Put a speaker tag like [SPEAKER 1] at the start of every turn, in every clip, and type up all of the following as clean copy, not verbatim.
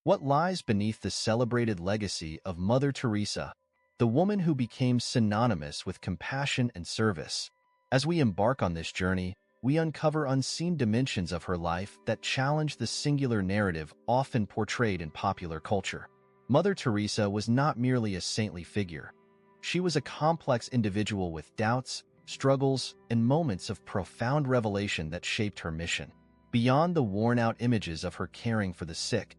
[SPEAKER 1] What lies beneath the celebrated legacy of Mother Teresa, the woman who became synonymous with compassion and service? As we embark on this journey, we uncover unseen dimensions of her life that challenge the singular narrative often portrayed in popular culture. Mother Teresa was not merely a saintly figure. She was a complex individual with doubts, struggles, and moments of profound revelation that shaped her mission. Beyond the worn-out images of her caring for the sick,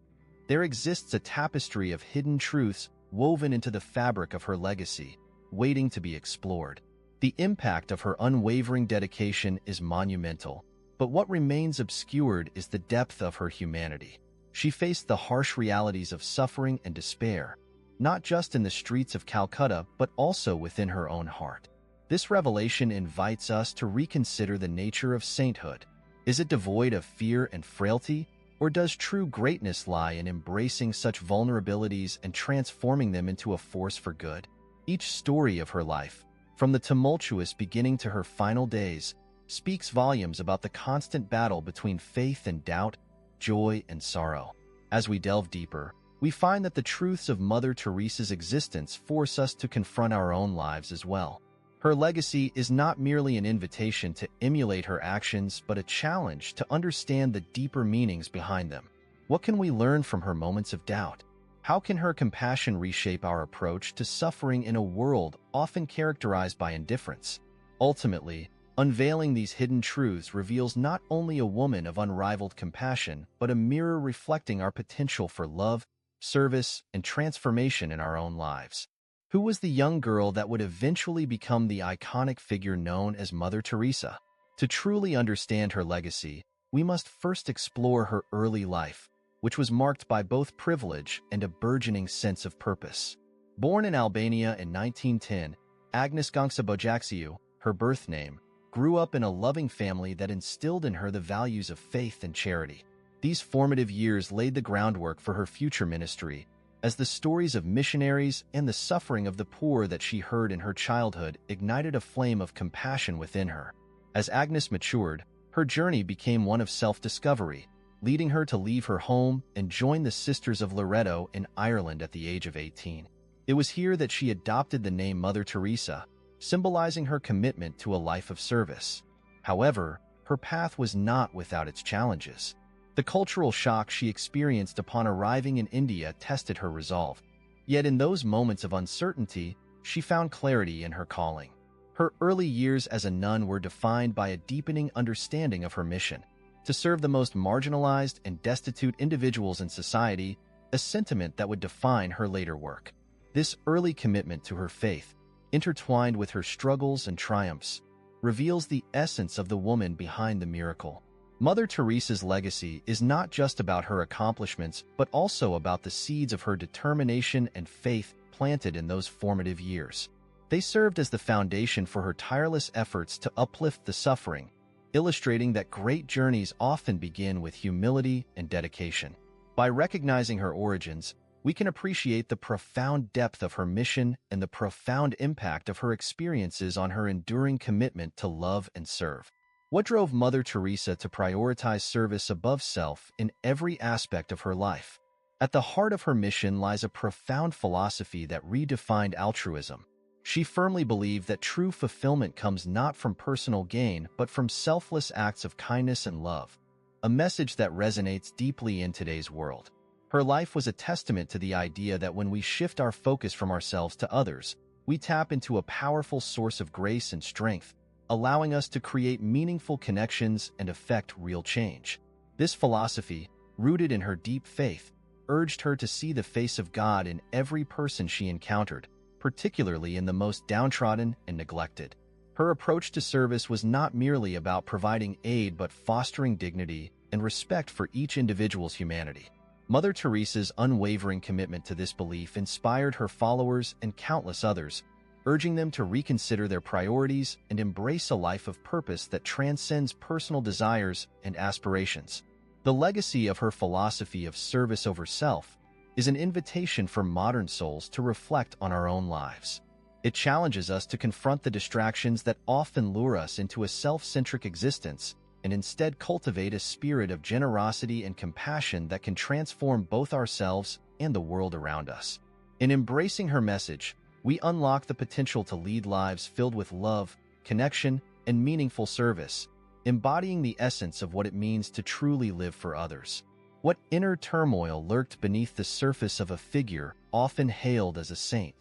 [SPEAKER 1] there exists a tapestry of hidden truths woven into the fabric of her legacy, waiting to be explored. The impact of her unwavering dedication is monumental, but what remains obscured is the depth of her humanity. She faced the harsh realities of suffering and despair, not just in the streets of Calcutta, but also within her own heart. This revelation invites us to reconsider the nature of sainthood. Is it devoid of fear and frailty, or does true greatness lie in embracing such vulnerabilities and transforming them into a force for good? Each story of her life, from the tumultuous beginning to her final days, speaks volumes about the constant battle between faith and doubt, joy and sorrow. As we delve deeper, we find that the truths of Mother Teresa's existence force us to confront our own lives as well. Her legacy is not merely an invitation to emulate her actions, but a challenge to understand the deeper meanings behind them. What can we learn from her moments of doubt? How can her compassion reshape our approach to suffering in a world often characterized by indifference? Ultimately, unveiling these hidden truths reveals not only a woman of unrivaled compassion, but a mirror reflecting our potential for love, service, and transformation in our own lives. Who was the young girl that would eventually become the iconic figure known as Mother Teresa? To truly understand her legacy, we must first explore her early life, which was marked by both privilege and a burgeoning sense of purpose. Born in Albania in 1910, Agnes Gongsa, her birth name, grew up in a loving family that instilled in her the values of faith and charity. These formative years laid the groundwork for her future ministry, as the stories of missionaries and the suffering of the poor that she heard in her childhood ignited a flame of compassion within her. As Agnes matured, her journey became one of self-discovery, leading her to leave her home and join the Sisters of Loreto in Ireland at the age of 18. It was here that she adopted the name Mother Teresa, symbolizing her commitment to a life of service. However, her path was not without its challenges. The cultural shock she experienced upon arriving in India tested her resolve. Yet in those moments of uncertainty, she found clarity in her calling. Her early years as a nun were defined by a deepening understanding of her mission: to serve the most marginalized and destitute individuals in society, a sentiment that would define her later work. This early commitment to her faith, intertwined with her struggles and triumphs, reveals the essence of the woman behind the miracle. Mother Teresa's legacy is not just about her accomplishments, but also about the seeds of her determination and faith planted in those formative years. They served as the foundation for her tireless efforts to uplift the suffering, illustrating that great journeys often begin with humility and dedication. By recognizing her origins, we can appreciate the profound depth of her mission and the profound impact of her experiences on her enduring commitment to love and serve. What drove Mother Teresa to prioritize service above self in every aspect of her life? At the heart of her mission lies a profound philosophy that redefined altruism. She firmly believed that true fulfillment comes not from personal gain, but from selfless acts of kindness and love, a message that resonates deeply in today's world. Her life was a testament to the idea that when we shift our focus from ourselves to others, we tap into a powerful source of grace and strength, allowing us to create meaningful connections and effect real change. This philosophy, rooted in her deep faith, urged her to see the face of God in every person she encountered, particularly in the most downtrodden and neglected. Her approach to service was not merely about providing aid but fostering dignity and respect for each individual's humanity. Mother Teresa's unwavering commitment to this belief inspired her followers and countless others, urging them to reconsider their priorities and embrace a life of purpose that transcends personal desires and aspirations. The legacy of her philosophy of service over self is an invitation for modern souls to reflect on our own lives. It challenges us to confront the distractions that often lure us into a self-centric existence and instead cultivate a spirit of generosity and compassion that can transform both ourselves and the world around us. In embracing her message, we unlock the potential to lead lives filled with love, connection, and meaningful service, embodying the essence of what it means to truly live for others. What inner turmoil lurked beneath the surface of a figure often hailed as a saint?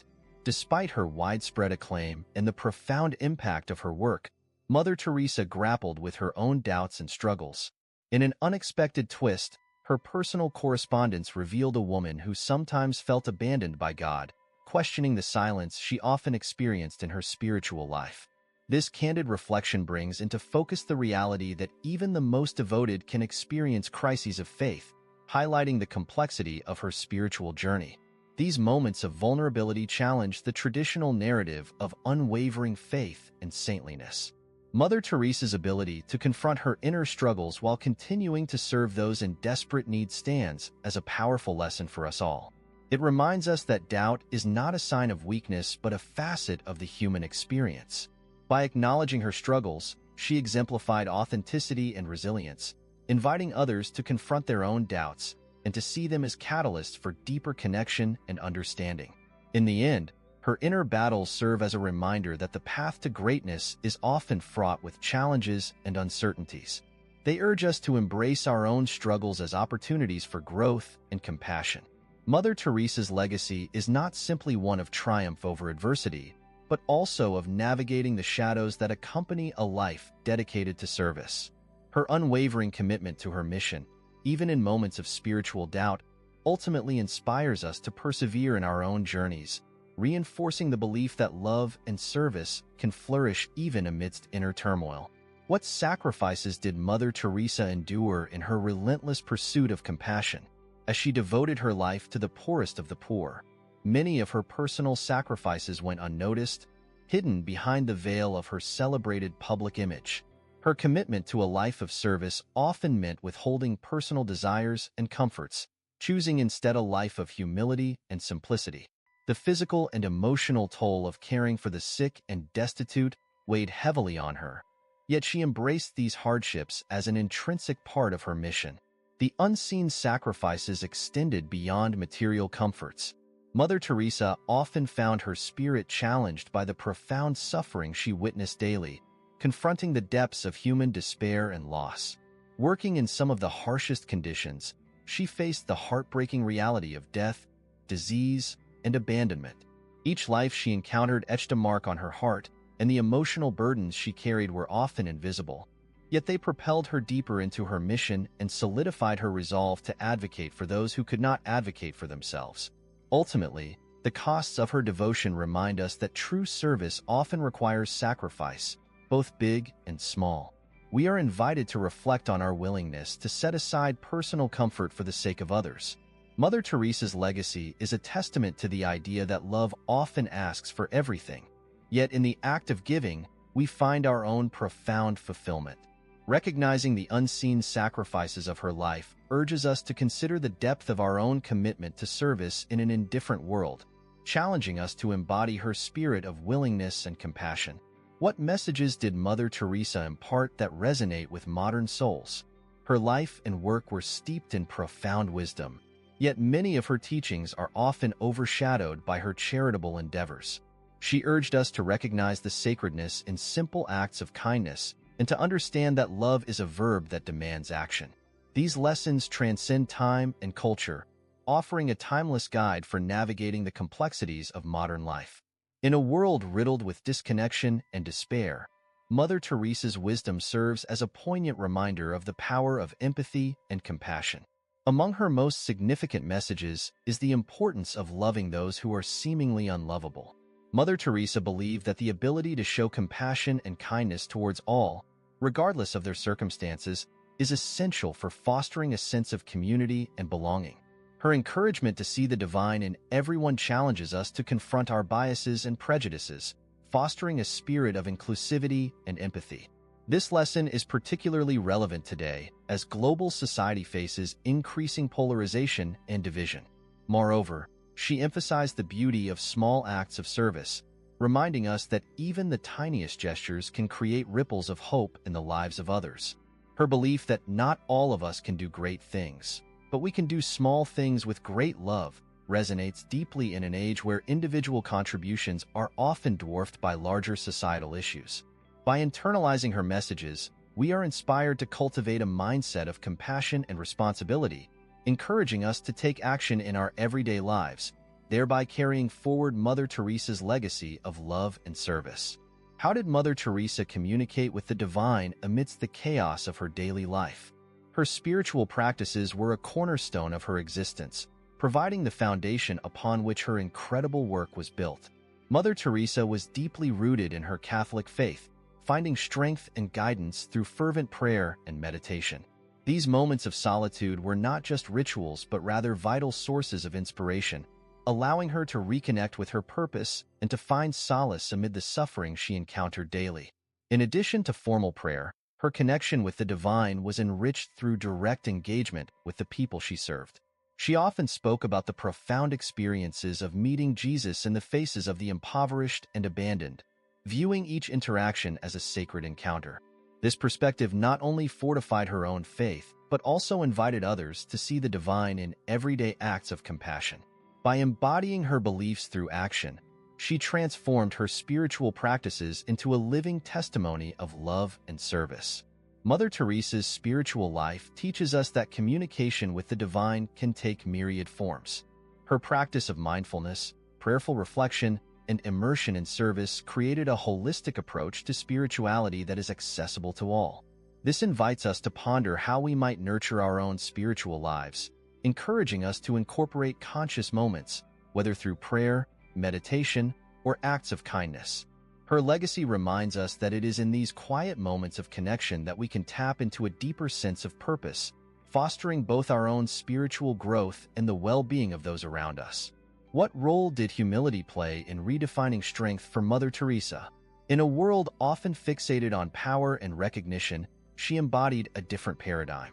[SPEAKER 1] Despite her widespread acclaim and the profound impact of her work, Mother Teresa grappled with her own doubts and struggles. In an unexpected twist, her personal correspondence revealed a woman who sometimes felt abandoned by God, questioning the silence she often experienced in her spiritual life. This candid reflection brings into focus the reality that even the most devoted can experience crises of faith, highlighting the complexity of her spiritual journey. These moments of vulnerability challenge the traditional narrative of unwavering faith and saintliness. Mother Teresa's ability to confront her inner struggles while continuing to serve those in desperate need stands as a powerful lesson for us all. It reminds us that doubt is not a sign of weakness but a facet of the human experience. By acknowledging her struggles, she exemplified authenticity and resilience, inviting others to confront their own doubts and to see them as catalysts for deeper connection and understanding. In the end, her inner battles serve as a reminder that the path to greatness is often fraught with challenges and uncertainties. They urge us to embrace our own struggles as opportunities for growth and compassion. Mother Teresa's legacy is not simply one of triumph over adversity, but also of navigating the shadows that accompany a life dedicated to service. Her unwavering commitment to her mission, even in moments of spiritual doubt, ultimately inspires us to persevere in our own journeys, reinforcing the belief that love and service can flourish even amidst inner turmoil. What sacrifices did Mother Teresa endure in her relentless pursuit of compassion? As she devoted her life to the poorest of the poor, many of her personal sacrifices went unnoticed, hidden behind the veil of her celebrated public image. Her commitment to a life of service often meant withholding personal desires and comforts, choosing instead a life of humility and simplicity. The physical and emotional toll of caring for the sick and destitute weighed heavily on her, yet she embraced these hardships as an intrinsic part of her mission. The unseen sacrifices extended beyond material comforts. Mother Teresa often found her spirit challenged by the profound suffering she witnessed daily, confronting the depths of human despair and loss. Working in some of the harshest conditions, she faced the heartbreaking reality of death, disease, and abandonment. Each life she encountered etched a mark on her heart, and the emotional burdens she carried were often invisible. Yet they propelled her deeper into her mission and solidified her resolve to advocate for those who could not advocate for themselves. Ultimately, the costs of her devotion remind us that true service often requires sacrifice, both big and small. We are invited to reflect on our willingness to set aside personal comfort for the sake of others. Mother Teresa's legacy is a testament to the idea that love often asks for everything. Yet in the act of giving, we find our own profound fulfillment. Recognizing the unseen sacrifices of her life urges us to consider the depth of our own commitment to service in an indifferent world, challenging us to embody her spirit of willingness and compassion. What messages did Mother Teresa impart that resonate with modern souls? Her life and work were steeped in profound wisdom, yet many of her teachings are often overshadowed by her charitable endeavors. She urged us to recognize the sacredness in simple acts of kindness and to understand that love is a verb that demands action. These lessons transcend time and culture, offering a timeless guide for navigating the complexities of modern life. In a world riddled with disconnection and despair, Mother Teresa's wisdom serves as a poignant reminder of the power of empathy and compassion. Among her most significant messages is the importance of loving those who are seemingly unlovable. Mother Teresa believed that the ability to show compassion and kindness towards all, regardless of their circumstances, is essential for fostering a sense of community and belonging. Her encouragement to see the divine in everyone challenges us to confront our biases and prejudices, fostering a spirit of inclusivity and empathy. This lesson is particularly relevant today as global society faces increasing polarization and division. Moreover, she emphasized the beauty of small acts of service, reminding us that even the tiniest gestures can create ripples of hope in the lives of others. Her belief that not all of us can do great things, but we can do small things with great love, resonates deeply in an age where individual contributions are often dwarfed by larger societal issues. By internalizing her messages, we are inspired to cultivate a mindset of compassion and responsibility, encouraging us to take action in our everyday lives, thereby carrying forward Mother Teresa's legacy of love and service. How did Mother Teresa communicate with the divine amidst the chaos of her daily life? Her spiritual practices were a cornerstone of her existence, providing the foundation upon which her incredible work was built. Mother Teresa was deeply rooted in her Catholic faith, finding strength and guidance through fervent prayer and meditation. These moments of solitude were not just rituals but rather vital sources of inspiration, allowing her to reconnect with her purpose and to find solace amid the suffering she encountered daily. In addition to formal prayer, her connection with the divine was enriched through direct engagement with the people she served. She often spoke about the profound experiences of meeting Jesus in the faces of the impoverished and abandoned, viewing each interaction as a sacred encounter. This perspective not only fortified her own faith, but also invited others to see the divine in everyday acts of compassion. By embodying her beliefs through action, she transformed her spiritual practices into a living testimony of love and service. Mother Teresa's spiritual life teaches us that communication with the divine can take myriad forms. Her practice of mindfulness, prayerful reflection, and immersion in service created a holistic approach to spirituality that is accessible to all. This invites us to ponder how we might nurture our own spiritual lives, encouraging us to incorporate conscious moments, whether through prayer, meditation, or acts of kindness. Her legacy reminds us that it is in these quiet moments of connection that we can tap into a deeper sense of purpose, fostering both our own spiritual growth and the well-being of those around us. What role did humility play in redefining strength for Mother Teresa? In a world often fixated on power and recognition, she embodied a different paradigm,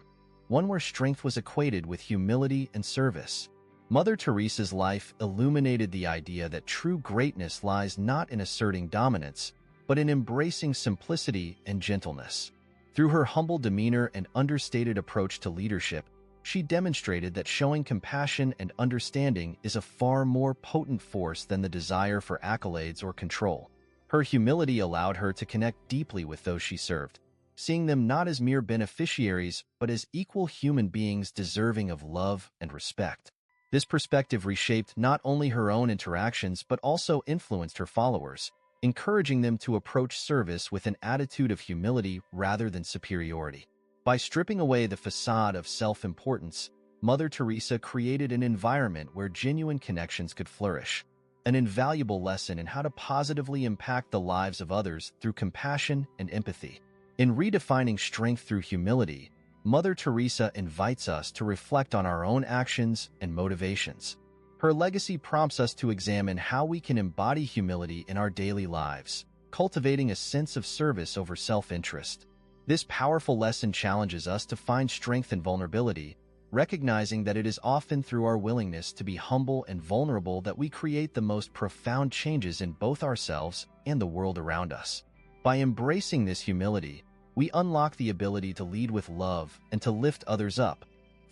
[SPEAKER 1] one where strength was equated with humility and service. Mother Teresa's life illuminated the idea that true greatness lies not in asserting dominance, but in embracing simplicity and gentleness. Through her humble demeanor and understated approach to leadership, she demonstrated that showing compassion and understanding is a far more potent force than the desire for accolades or control. Her humility allowed her to connect deeply with those she served, seeing them not as mere beneficiaries but as equal human beings deserving of love and respect. This perspective reshaped not only her own interactions but also influenced her followers, encouraging them to approach service with an attitude of humility rather than superiority. By stripping away the facade of self-importance, Mother Teresa created an environment where genuine connections could flourish, an invaluable lesson in how to positively impact the lives of others through compassion and empathy. In redefining strength through humility, Mother Teresa invites us to reflect on our own actions and motivations. Her legacy prompts us to examine how we can embody humility in our daily lives, cultivating a sense of service over self-interest. This powerful lesson challenges us to find strength in vulnerability, recognizing that it is often through our willingness to be humble and vulnerable that we create the most profound changes in both ourselves and the world around us. By embracing this humility, we unlock the ability to lead with love and to lift others up,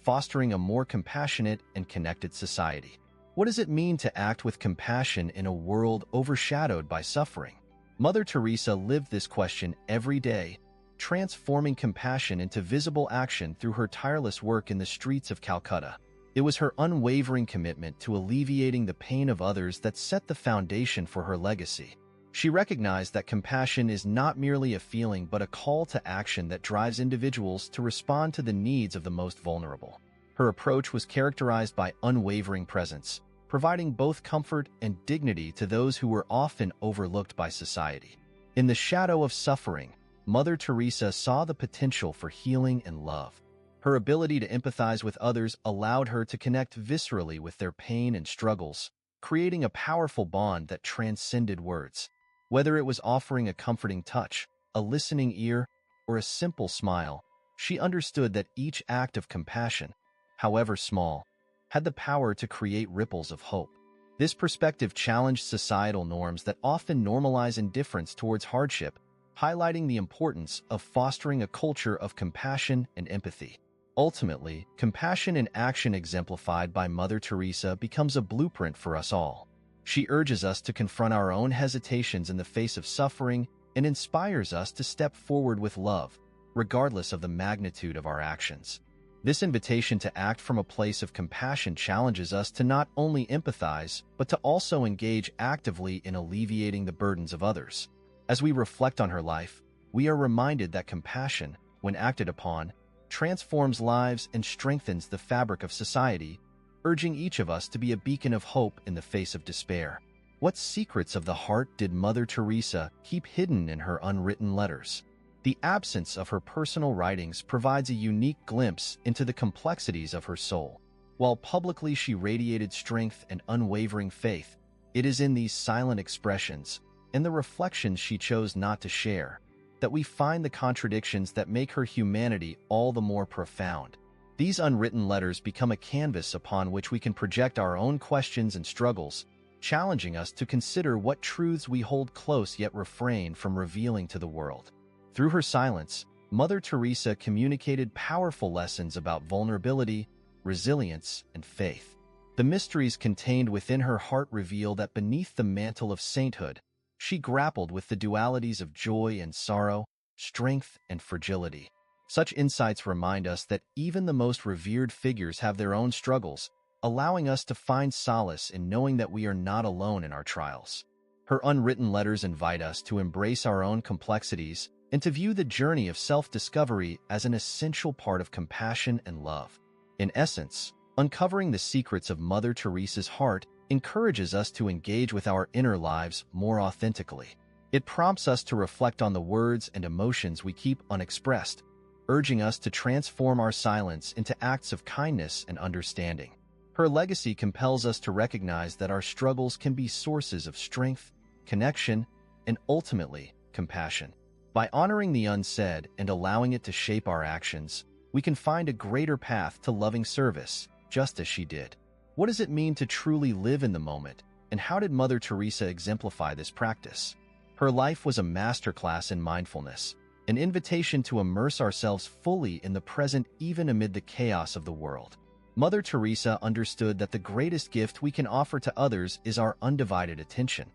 [SPEAKER 1] fostering a more compassionate and connected society. What does it mean to act with compassion in a world overshadowed by suffering? Mother Teresa lived this question every day, transforming compassion into visible action through her tireless work in the streets of Calcutta. It was her unwavering commitment to alleviating the pain of others that set the foundation for her legacy. She recognized that compassion is not merely a feeling but a call to action that drives individuals to respond to the needs of the most vulnerable. Her approach was characterized by unwavering presence, providing both comfort and dignity to those who were often overlooked by society. In the shadow of suffering, Mother Teresa saw the potential for healing and love. Her ability to empathize with others allowed her to connect viscerally with their pain and struggles, creating a powerful bond that transcended words. Whether it was offering a comforting touch, a listening ear, or a simple smile, she understood that each act of compassion, however small, had the power to create ripples of hope. This perspective challenged societal norms that often normalize indifference towards hardship, highlighting the importance of fostering a culture of compassion and empathy. Ultimately, compassion in action exemplified by Mother Teresa becomes a blueprint for us all. She urges us to confront our own hesitations in the face of suffering and inspires us to step forward with love, regardless of the magnitude of our actions. This invitation to act from a place of compassion challenges us to not only empathize, but to also engage actively in alleviating the burdens of others. As we reflect on her life, we are reminded that compassion, when acted upon, transforms lives and strengthens the fabric of society, urging each of us to be a beacon of hope in the face of despair. What secrets of the heart did Mother Teresa keep hidden in her unwritten letters? The absence of her personal writings provides a unique glimpse into the complexities of her soul. While publicly she radiated strength and unwavering faith, it is in these silent expressions, and the reflections she chose not to share, that we find the contradictions that make her humanity all the more profound. These unwritten letters become a canvas upon which we can project our own questions and struggles, challenging us to consider what truths we hold close yet refrain from revealing to the world. Through her silence, Mother Teresa communicated powerful lessons about vulnerability, resilience, and faith. The mysteries contained within her heart reveal that beneath the mantle of sainthood, she grappled with the dualities of joy and sorrow, strength and fragility. Such insights remind us that even the most revered figures have their own struggles, allowing us to find solace in knowing that we are not alone in our trials. Her unwritten letters invite us to embrace our own complexities and to view the journey of self-discovery as an essential part of compassion and love. In essence, uncovering the secrets of Mother Teresa's heart encourages us to engage with our inner lives more authentically. It prompts us to reflect on the words and emotions we keep unexpressed, urging us to transform our silence into acts of kindness and understanding. Her legacy compels us to recognize that our struggles can be sources of strength, connection, and ultimately, compassion. By honoring the unsaid and allowing it to shape our actions, we can find a greater path to loving service, just as she did. What does it mean to truly live in the moment, and how did Mother Teresa exemplify this practice? Her life was a masterclass in mindfulness, an invitation to immerse ourselves fully in the present even amid the chaos of the world. Mother Teresa understood that the greatest gift we can offer to others is our undivided attention,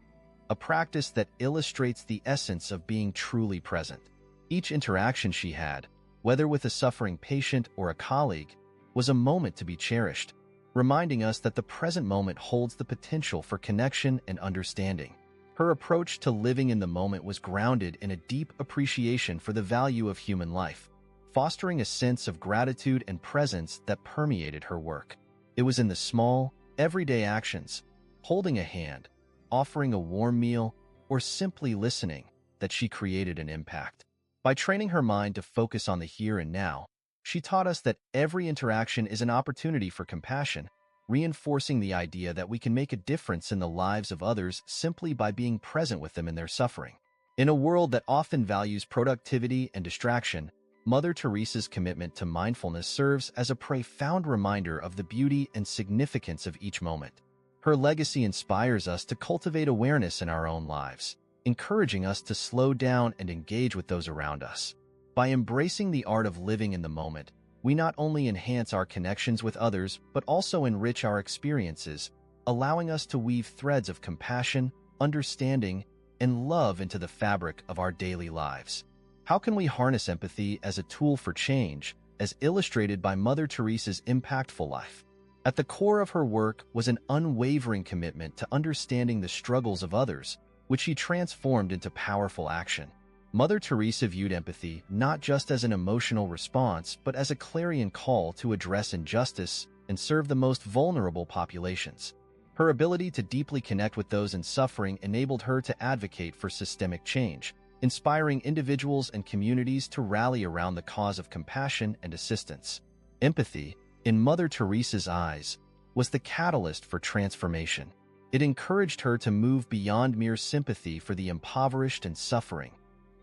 [SPEAKER 1] a practice that illustrates the essence of being truly present. Each interaction she had, whether with a suffering patient or a colleague, was a moment to be cherished, reminding us that the present moment holds the potential for connection and understanding. Her approach to living in the moment was grounded in a deep appreciation for the value of human life, fostering a sense of gratitude and presence that permeated her work. It was in the small, everyday actions, holding a hand, offering a warm meal, or simply listening, that she created an impact. By training her mind to focus on the here and now, she taught us that every interaction is an opportunity for compassion, reinforcing the idea that we can make a difference in the lives of others simply by being present with them in their suffering. In a world that often values productivity and distraction, Mother Teresa's commitment to mindfulness serves as a profound reminder of the beauty and significance of each moment. Her legacy inspires us to cultivate awareness in our own lives, encouraging us to slow down and engage with those around us. By embracing the art of living in the moment, we not only enhance our connections with others, but also enrich our experiences, allowing us to weave threads of compassion, understanding, and love into the fabric of our daily lives. How can we harness empathy as a tool for change, as illustrated by Mother Teresa's impactful life? At the core of her work was an unwavering commitment to understanding the struggles of others, which she transformed into powerful action. Mother Teresa viewed empathy not just as an emotional response, but as a clarion call to address injustice and serve the most vulnerable populations. Her ability to deeply connect with those in suffering enabled her to advocate for systemic change, inspiring individuals and communities to rally around the cause of compassion and assistance. Empathy, in Mother Teresa's eyes, was the catalyst for transformation. It encouraged her to move beyond mere sympathy for the impoverished and suffering.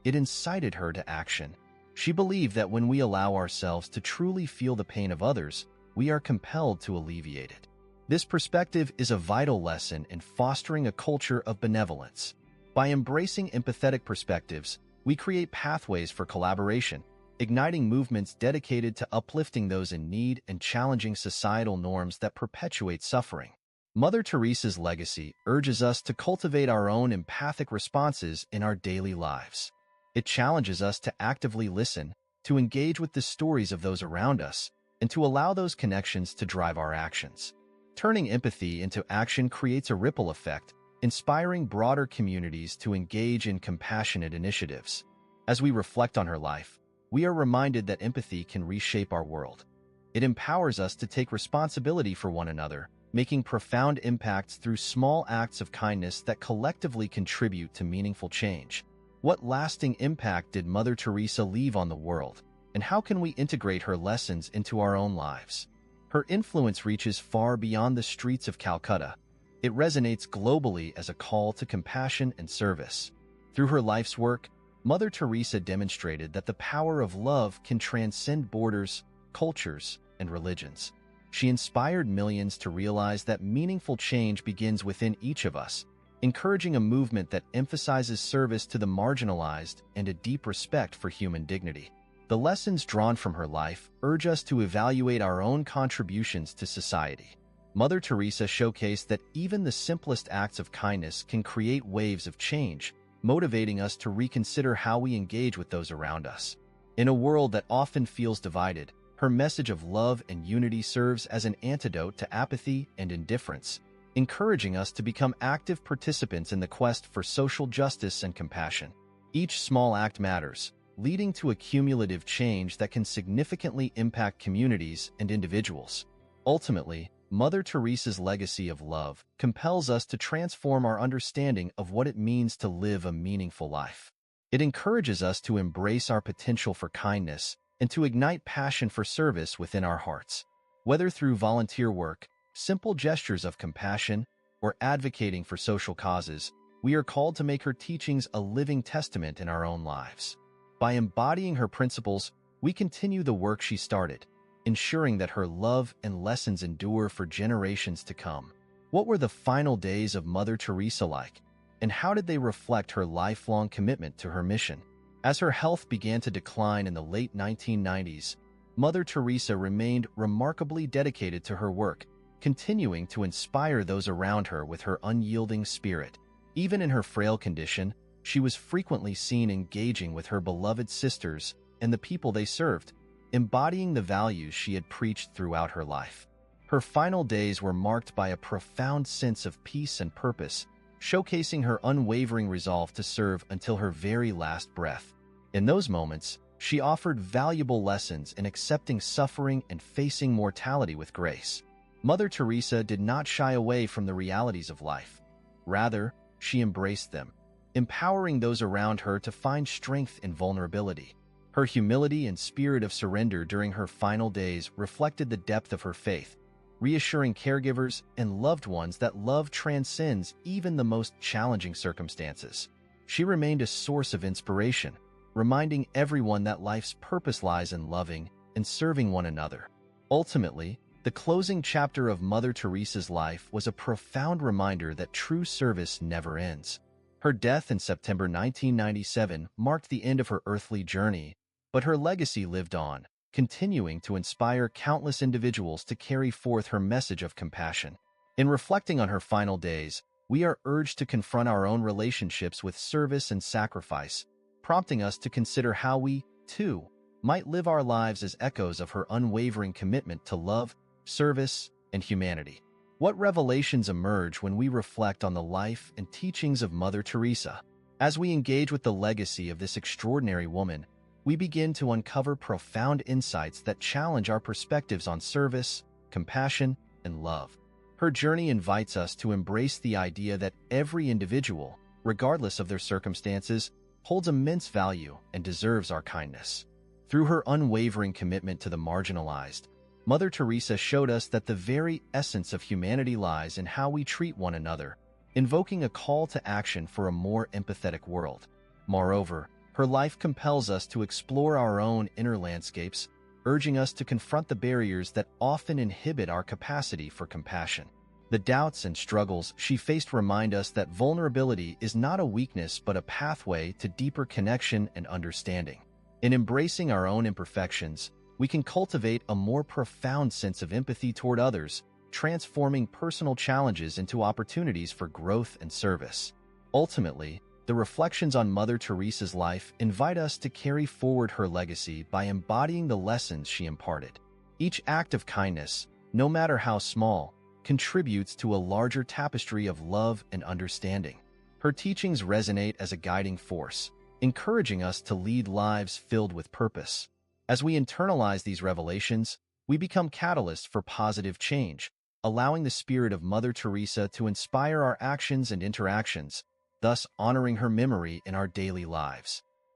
[SPEAKER 1] It incited her to action. She believed that when we allow ourselves to truly feel the pain of others, we are compelled to alleviate it. This perspective is a vital lesson in fostering a culture of benevolence. By embracing empathetic perspectives, We create pathways for collaboration, igniting movements dedicated to uplifting those in need and challenging societal norms that perpetuate suffering. Mother Teresa's legacy urges us to cultivate our own empathic responses in our daily lives. It challenges us to actively listen, to engage with the stories of those around us, and to allow those connections to drive our actions. Turning empathy into action creates a ripple effect, inspiring broader communities to engage in compassionate initiatives. As we reflect on her life, we are reminded that empathy can reshape our world. It empowers us to take responsibility for one another, making profound impacts through small acts of kindness that collectively contribute to meaningful change. What lasting impact did Mother Teresa leave on the world, and how can we integrate her lessons into our own lives? Her influence reaches far beyond the streets of Calcutta. It resonates globally as a call to compassion and service. Through her life's work, Mother Teresa demonstrated that the power of love can transcend borders, cultures, and religions. She inspired millions to realize that meaningful change begins within each of us, encouraging a movement that emphasizes service to the marginalized and a deep respect for human dignity. The lessons drawn from her life urge us to evaluate our own contributions to society. Mother Teresa showcased that even the simplest acts of kindness can create waves of change, motivating us to reconsider how we engage with those around us. In a world that often feels divided, her message of love and unity serves as an antidote to apathy and indifference, encouraging us to become active participants in the quest for social justice and compassion. Each small act matters, leading to a cumulative change that can significantly impact communities and individuals. Ultimately, Mother Teresa's legacy of love compels us to transform our understanding of what it means to live a meaningful life. It encourages us to embrace our potential for kindness and to ignite passion for service within our hearts. Whether through volunteer work, simple gestures of compassion, or advocating for social causes, we are called to make her teachings a living testament in our own lives. By embodying her principles, we continue the work she started, ensuring that her love and lessons endure for generations to come. What were the final days of Mother Teresa like, and how did they reflect her lifelong commitment to her mission? As her health began to decline in the late 1990s, Mother Teresa remained remarkably dedicated to her work, continuing to inspire those around her with her unyielding spirit. Even in her frail condition, she was frequently seen engaging with her beloved sisters and the people they served, embodying the values she had preached throughout her life. Her final days were marked by a profound sense of peace and purpose, showcasing her unwavering resolve to serve until her very last breath. In those moments, she offered valuable lessons in accepting suffering and facing mortality with grace. Mother Teresa did not shy away from the realities of life. Rather, she embraced them, empowering those around her to find strength in vulnerability. Her humility and spirit of surrender during her final days reflected the depth of her faith, reassuring caregivers and loved ones that love transcends even the most challenging circumstances. She remained a source of inspiration, reminding everyone that life's purpose lies in loving and serving one another. Ultimately, the closing chapter of Mother Teresa's life was a profound reminder that true service never ends. Her death in September 1997 marked the end of her earthly journey, but her legacy lived on, continuing to inspire countless individuals to carry forth her message of compassion. In reflecting on her final days, we are urged to confront our own relationships with service and sacrifice, prompting us to consider how we, too, might live our lives as echoes of her unwavering commitment to love, service, and humanity. What revelations emerge when we reflect on the life and teachings of Mother Teresa? As we engage with the legacy of this extraordinary woman, we begin to uncover profound insights that challenge our perspectives on service, compassion, and love. Her journey invites us to embrace the idea that every individual, regardless of their circumstances, holds immense value and deserves our kindness. Through her unwavering commitment to the marginalized, Mother Teresa showed us that the very essence of humanity lies in how we treat one another, invoking a call to action for a more empathetic world. Moreover, her life compels us to explore our own inner landscapes, urging us to confront the barriers that often inhibit our capacity for compassion. The doubts and struggles she faced remind us that vulnerability is not a weakness but a pathway to deeper connection and understanding. In embracing our own imperfections, we can cultivate a more profound sense of empathy toward others, transforming personal challenges into opportunities for growth and service. Ultimately, the reflections on Mother Teresa's life invite us to carry forward her legacy by embodying the lessons she imparted. Each act of kindness, no matter how small, contributes to a larger tapestry of love and understanding. Her teachings resonate as a guiding force, encouraging us to lead lives filled with purpose. As we internalize these revelations, we become catalysts for positive change, allowing the spirit of Mother Teresa to inspire our actions and interactions, thus honoring her memory in our daily lives.